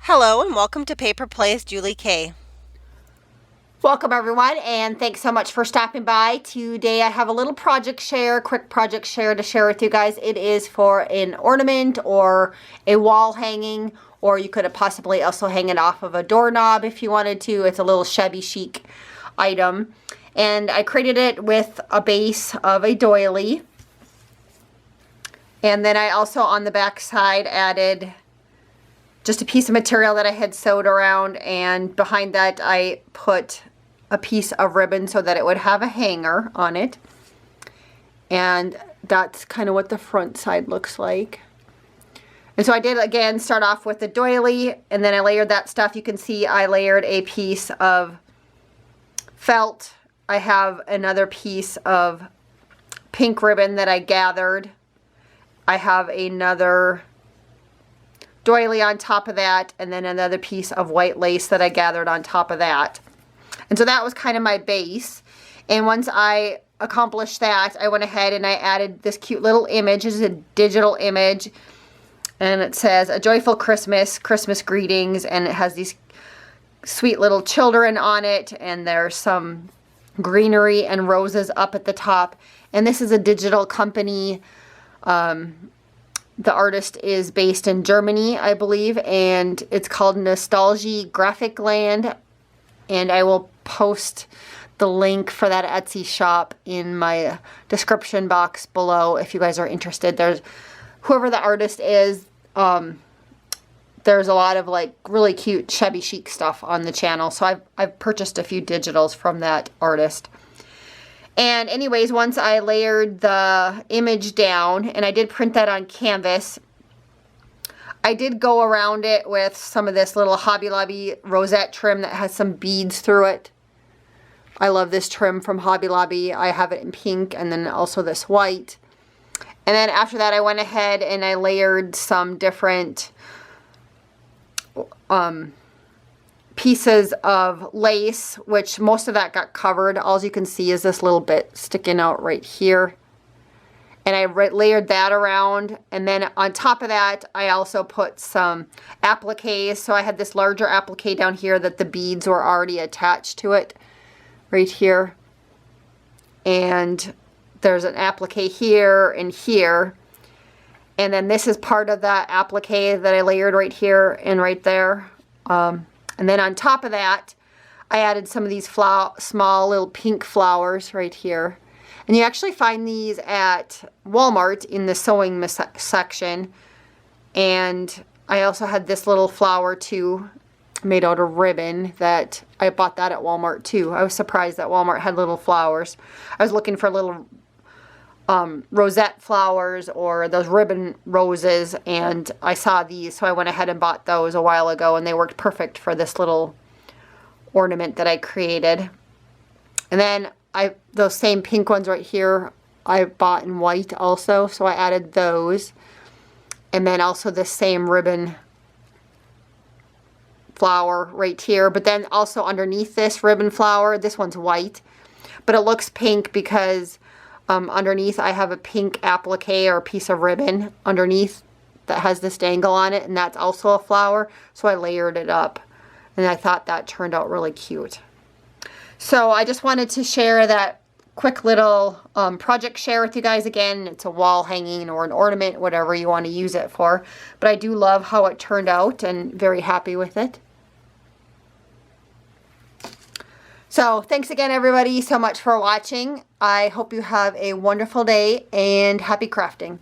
Hello and welcome to Paper Plays Julie K. Welcome everyone, and thanks so much for stopping by. Today I have a little project share, quick project share to share with you guys. It is for an ornament or a wall hanging, or you could possibly also hang it off of a doorknob if you wanted to. It's a little shabby chic item. And I created it with a base of a doily. And then I also on the back side added just a piece of material that I had sewed around, and behind that I put a piece of ribbon so that it would have a hanger on it. And that's kind of what the front side looks like. And so I did again start off with the doily, and then I layered that stuff. You can see I layered a piece of felt. I have another piece of pink ribbon that I gathered. I have another doily on top of that, and then another piece of white lace that I gathered on top of that. And so that was kind of my base. And once I accomplished that, I went ahead and I added this cute little image. This is a digital image, and it says "A Joyful Christmas, Christmas Greetings," and it has these sweet little children on it, and there's some greenery and roses up at the top. And this is a digital company. The artist is based in Germany, I believe, and it's called Nostalgie Graphic Land. And I will post the link for that Etsy shop in my description box below if you guys are interested. There's whoever the artist is, there's a lot of like really cute shabby chic stuff on the channel. So I've purchased a few digitals from that artist. And anyways, once I layered the image down, and I did print that on canvas, I did go around it with some of this little Hobby Lobby rosette trim that has some beads through it. I love this trim from Hobby Lobby. I have it in pink and then also this white. And then after that I went ahead and I layered some different pieces of lace, which most of that got covered. All you can see is this little bit sticking out right here. And I layered that around, and then on top of that I also put some appliques. So I had this larger applique down here that the beads were already attached to it right here. And there's an applique here and here. And then this is part of that applique that I layered right here and right there. And then on top of that, I added some of these small little pink flowers right here. And you actually find these at Walmart in the sewing section. And I also had this little flower too, made out of ribbon, that I bought that at Walmart too. I was surprised that Walmart had little flowers. I was looking for little rosette flowers or those ribbon roses, and I saw these, so I went ahead and bought those a while ago, and they worked perfect for this little ornament that I created. And then those same pink ones right here I bought in white also, so I added those. And then also the same ribbon flower right here, but then also underneath this ribbon flower, this one's white, but it looks pink because underneath I have a pink applique or a piece of ribbon underneath that has this dangle on it, and that's also a flower. So I layered it up, and I thought that turned out really cute. So I just wanted to share that quick little project share with you guys. Again, it's a wall hanging or an ornament, whatever you want to use it for. But I do love how it turned out and very happy with it. So thanks again everybody so much for watching. I hope you have a wonderful day and happy crafting.